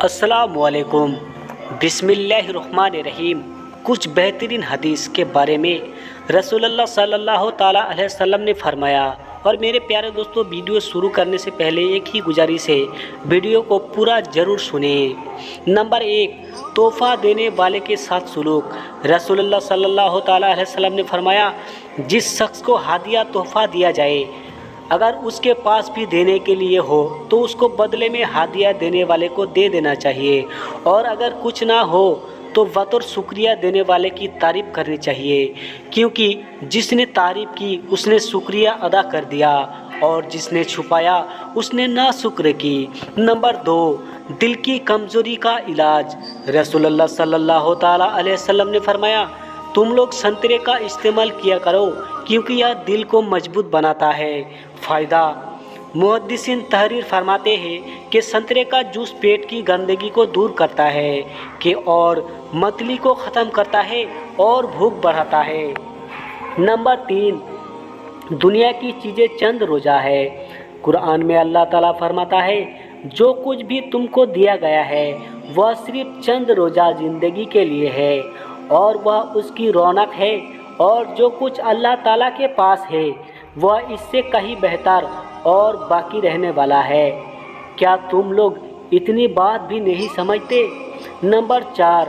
अस्सलामुअलैकुम। बिस्मिल्लाहिर्रहमानिर्रहीम। कुछ बेहतरीन हदीस के बारे में रसूलुल्लाह सल्लल्लाहु ताला अलैहि वसल्लम ने फरमाया। और मेरे प्यारे दोस्तों, वीडियो शुरू करने से पहले एक ही गुजारिश है, वीडियो को पूरा ज़रूर सुनें। नंबर 1, तोहफ़ा देने वाले के साथ सुलूक। रसूलुल्लाह सल्लल्लाहु ताला अलैहि वसल्लम ने फरमाया, जिस शख्स को हादिया तोहफ़ा दिया जाए, अगर उसके पास भी देने के लिए हो तो उसको बदले में हादिया देने वाले को दे देना चाहिए, और अगर कुछ ना हो तो बतौर शुक्रिया देने वाले की तारीफ़ करनी चाहिए, क्योंकि जिसने तारीफ़ की उसने शुक्रिया अदा कर दिया, और जिसने छुपाया उसने नाशुक्र की। नंबर 2, दिल की कमज़ोरी का इलाज। रसूलुल्लाह सल्लल्लाहु ताला अलैहि वसल्लम ने फरमाया, तुम लोग संतरे का इस्तेमाल किया करो, क्योंकि यह दिल को मजबूत बनाता है। फ़ायदा, मुहद्दिसीन तहरीर फरमाते हैं कि संतरे का जूस पेट की गंदगी को दूर करता है कि और मतली को ख़त्म करता है और भूख बढ़ाता है। नंबर 3, दुनिया की चीज़ें चंद रोज़ा है। कुरान में अल्लाह ताला फरमाता है, जो कुछ भी तुमको दिया गया है वह सिर्फ चंद रोज़ा ज़िंदगी के लिए है, और वह उसकी रौनक है, और जो कुछ अल्लाह ताला के पास है वह इससे कहीं बेहतर और बाकी रहने वाला है। क्या तुम लोग इतनी बात भी नहीं समझते? नंबर 4,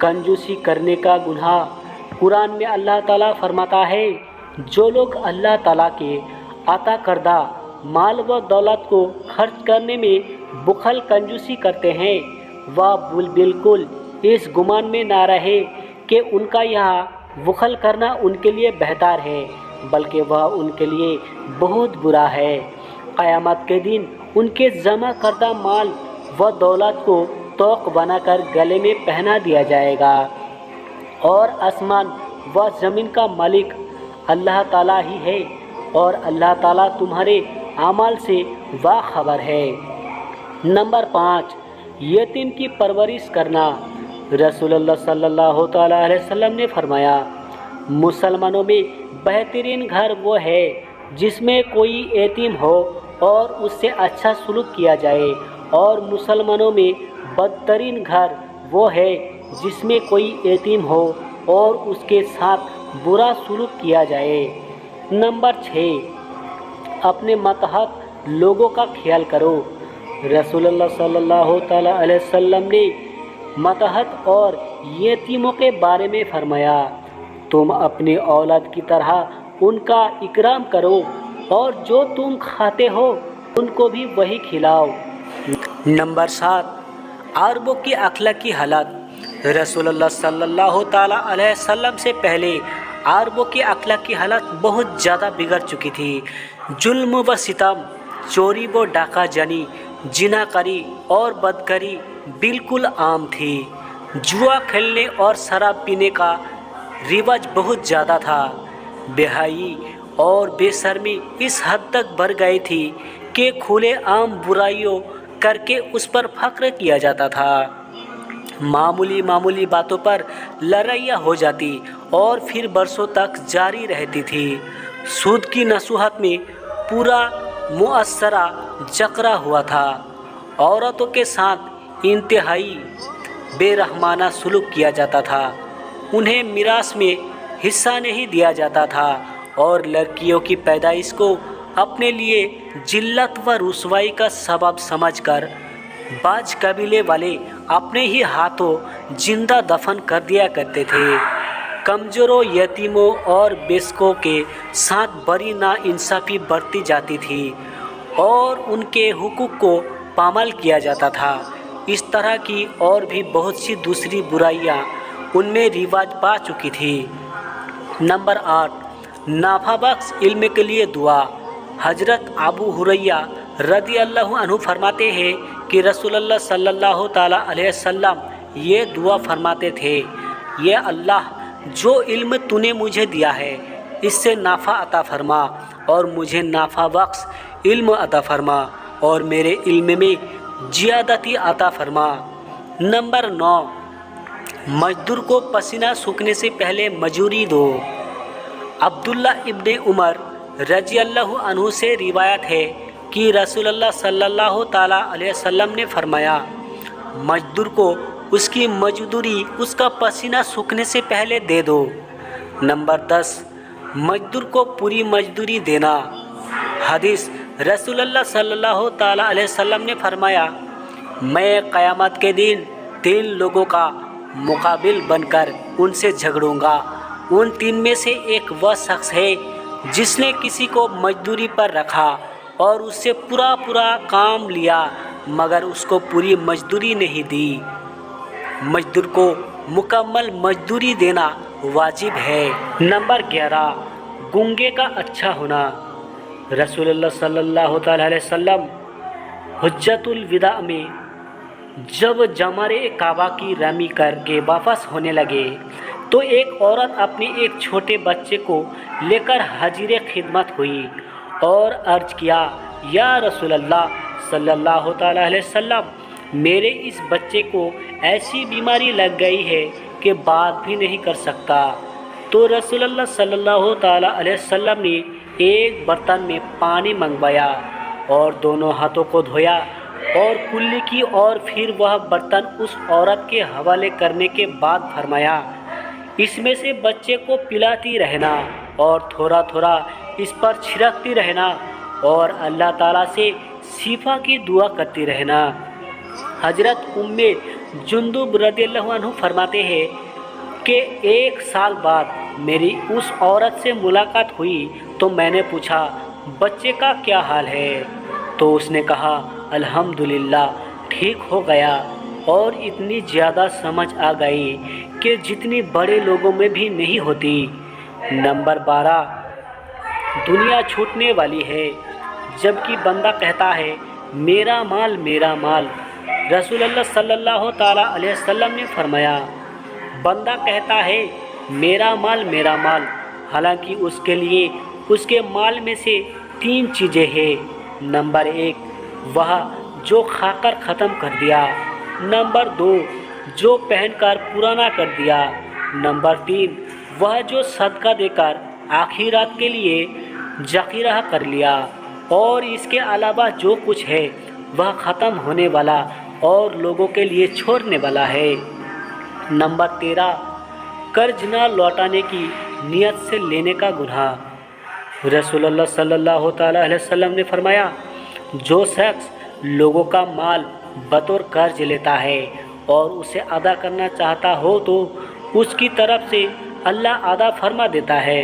कंजूसी करने का गुनाह। कुरान में अल्लाह ताला फरमाता है, जो लोग अल्लाह ताला के अता करदा माल व दौलत को खर्च करने में बुखल कंजूसी करते हैं, वह बिल्कुल इस गुमान में ना रहे कि उनका यह बुखल करना उनके लिए बेहतर है, बल्कि वह उनके लिए बहुत बुरा है। क़यामत के दिन उनके जमा करदा माल व दौलत को तोक बनाकर गले में पहना दिया जाएगा, और आसमान व ज़मीन का मालिक अल्लाह ताला ही है, और अल्लाह ताला तुम्हारे अमाल से बाखबर है। नंबर 5, यतीम की परवरिश करना। रसूलुल्लाह सल्लल्लाहु ताला अलैहि वसल्लम ने फरमाया, मुसलमानों में बेहतरीन घर वो है जिसमें कोई यतीम हो और उससे अच्छा सलूक किया जाए, और मुसलमानों में बदतरीन घर वो है जिसमें कोई यतीम हो और उसके साथ बुरा सलूक किया जाए। नंबर 6, अपने मतहत लोगों का ख्याल करो। रसूलुल्लाह सल्लल्लाहु ताला अलैहि वसल्लम ने मतहत और यतीमों के बारे में फरमाया, तुम अपनी औलाद की तरह उनका इकराम करो, और जो तुम खाते हो उनको भी वही खिलाओ। नंबर 7, अरबों की अखलाकी हालत। रसूलुल्लाह सल्लल्लाहु ताला अलैहि वसल्लम से पहले अरबों की अखलाकी हालत बहुत ज़्यादा बिगड़ चुकी थी। जुल्म व सितम, चोरी व डाका जानी, जिनाकारी और बदकारी बिल्कुल आम थी। जुआ खेलने और शराब पीने का रिवाज बहुत ज़्यादा था। बेहयाई और बेशर्मी इस हद तक बढ़ गई थी कि खुले आम बुराइयों करके उस पर फख्र किया जाता था। मामूली बातों पर लड़ाइयाँ हो जाती और फिर बरसों तक जारी रहती थी। सूद की नसूहत में पूरा मुअस्सरा जकरा हुआ था। औरतों के साथ इंतहाई बेरहमाना सलूक किया जाता था। उन्हें मिरास में हिस्सा नहीं दिया जाता था, और लड़कियों की पैदाइश को अपने लिए जिल्लत व रुसवाई का सबब समझकर बाज कबीले वाले अपने ही हाथों जिंदा दफन कर दिया करते थे। कमज़ोरों, यतीमों और बेसकों के साथ बड़ी नाइंसाफ़ी बरती जाती थी, और उनके हुकूक को पामाल किया जाता था। इस तरह की और भी बहुत सी दूसरी बुराइयां उनमें रिवाज पा चुकी थी। नंबर 8, नाफाबख्श इल्म के लिए दुआ। हजरत अबू हुरैरा रदी अल्लाह अन्हु फरमाते हैं कि रसूलुल्लाह सल्लल्लाहु ताला अलैहि वसल्लम ये दुआ फरमाते थे, ये अल्लाह, जो इल्म तूने मुझे दिया है इससे नाफ़ा अता फरमा, और मुझे नाफ़ा बख्श इल्म अता फरमा, और मेरे इल्म में ज़ियादती अता फरमा। नंबर 9, मजदूर को पसीना सूखने से पहले मजूरी दो। अब्दुल्ला इब्ने उमर रजी अल्लाह अन्हु से रिवायत है कि रसूलुल्लाह सल्लल्लाहु ताला अलैहि वसल्लम ने फरमाया, मजदूर को उसकी मजदूरी उसका पसीना सूखने से पहले दे दो। नंबर 10, मजदूर को पूरी मजदूरी देना। हदीस, रसूलुल्लाह सल्लल्लाहु ताला अलैहि वसल्लम ने फरमाया, मैं क़यामत के दिन 3 लोगों का मुकाबिल बनकर उनसे झगड़ूंगा। उन 3 में से एक वह शख्स है जिसने किसी को मजदूरी पर रखा और उससे पूरा काम लिया मगर उसको पूरी मजदूरी नहीं दी। मजदूर को मुकम्मल मजदूरी देना वाजिब है। नंबर 11, गूंगे का अच्छा होना। रसूलुल्लाह सल्लल्लाहु अलैहि वसल्लम हुज्जतुल विदा में जब जमरे काबा की रमी करके वापस होने लगे तो एक औरत अपने एक छोटे बच्चे को लेकर हाजिर खिदमत हुई और अर्ज किया, या रसूलल्लाह सल्लल्लाहु अलैहि वसल्लम, मेरे इस बच्चे को ऐसी बीमारी लग गई है कि बात भी नहीं कर सकता। तो रसूलुल्लाह सल्लल्लाहु अलैहि वसल्लम ने एक बर्तन में पानी मंगवाया और दोनों हाथों को धोया और कुल्ली की और फिर वह बर्तन उस औरत के हवाले करने के बाद फरमाया, इसमें से बच्चे को पिलाती रहना और थोड़ा थोड़ा इस पर छिड़कती रहना और अल्लाह ताला से शिफा की दुआ करती रहना। हजरत उम्मे जुंदुब रदियल्लाहु अन्हु फरमाते हैं कि 1 साल बाद मेरी उस औरत से मुलाकात हुई तो मैंने पूछा, बच्चे का क्या हाल है? तो उसने कहा, अल्हम्दुलिल्लाह ठीक हो गया और इतनी ज़्यादा समझ आ गई कि जितनी बड़े लोगों में भी नहीं होती। नंबर 12, दुनिया छूटने वाली है जबकि बंदा कहता है मेरा माल मेरा माल। रसूलुल्लाह सल्लल्लाहु ताला अलैहि वसल्लम ने फरमाया, बंदा कहता है मेरा माल, हालांकि उसके लिए उसके माल में से 3 चीज़ें हैं। नंबर 1, वह जो खाकर ख़त्म कर दिया। नंबर 2, जो पहनकर पुराना कर दिया। नंबर 3, वह जो सदका देकर आखिरत के लिए ज़ख़ीरा कर लिया। और इसके अलावा जो कुछ है वह ख़त्म होने वाला और लोगों के लिए छोड़ने वाला है। नंबर 13, कर्ज न लौटाने की नियत से लेने का गुनाह। रसूलुल्लाह सल्लल्लाहु अलैहि वसल्लम ने फरमाया, जो शख्स लोगों का माल बतौर कर्ज लेता है और उसे अदा करना चाहता हो तो उसकी तरफ से अल्लाह अदा फरमा देता है,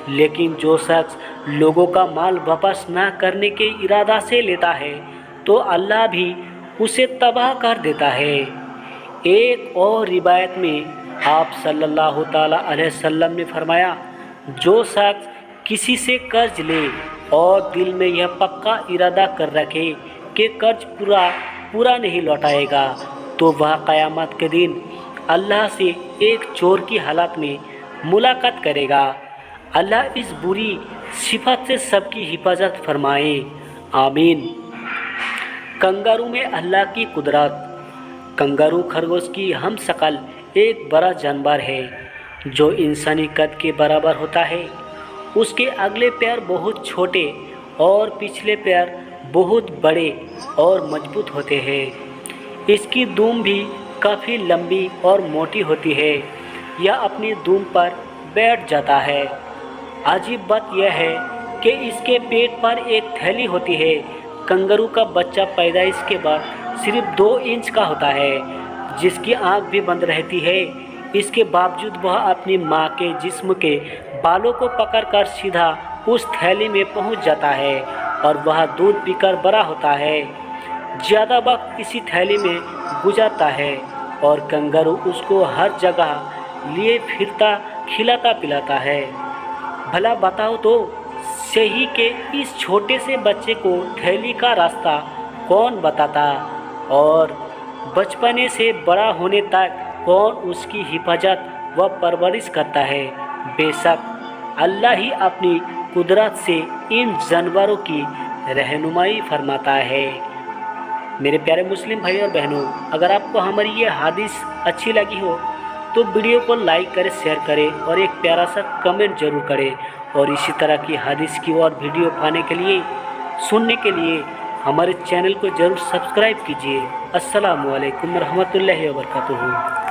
लेकिन जो शख्स लोगों का माल वापस ना करने के इरादा से लेता है तो अल्लाह भी उसे तबाह कर देता है। एक और रिवायत में आप सल्लल्लाहु ताला अलैहि वसल्लम ने फरमाया, जो शख्स किसी से कर्ज ले और दिल में यह पक्का इरादा कर रखे कि कर्ज पूरा नहीं लौटाएगा तो वह क़यामत के दिन अल्लाह से एक चोर की हालत में मुलाकात करेगा। अल्लाह इस बुरी सिफत से सबकी हिफाजत फरमाए, आमीन। कंगारू में अल्लाह की कुदरत। कंगारू खरगोश की हम शक्ल एक बड़ा जानवर है जो इंसानी कद के बराबर होता है। उसके अगले पैर बहुत छोटे और पिछले पैर बहुत बड़े और मजबूत होते हैं। इसकी दूम भी काफ़ी लंबी और मोटी होती है। यह अपनी दूम पर बैठ जाता है। अजीब बात यह है कि इसके पेट पर एक थैली होती है। कंगारू का बच्चा पैदाइश के बाद सिर्फ 2 इंच का होता है, जिसकी आँख भी बंद रहती है। इसके बावजूद वह अपनी माँ के जिस्म के बालों को पकड़कर सीधा उस थैली में पहुँच जाता है और वह दूध पीकर बड़ा होता है। ज़्यादा वक्त इसी थैली में गुजारता है और कंगारू उसको हर जगह लिए फिरता खिलाता पिलाता है। भला बताओ तो सही के इस छोटे से बच्चे को थैली का रास्ता कौन बताता और बचपने से बड़ा होने तक कौन उसकी हिफाजत व परवरिश करता है। बेशक अल्लाह ही अपनी कुदरत से इन जानवरों की रहनुमाई फरमाता है। मेरे प्यारे मुस्लिम भाई और बहनों, अगर आपको हमारी ये हदीस अच्छी लगी हो तो वीडियो को लाइक करें, शेयर करें और एक प्यारा सा कमेंट जरूर करें। और इसी तरह की हदीस की और वीडियो पाने के लिए, सुनने के लिए ہمارے چینل کو ضرور سبسکرائب کیجیے۔ السلام علیکم ورحمۃ اللہ وبرکاتہ۔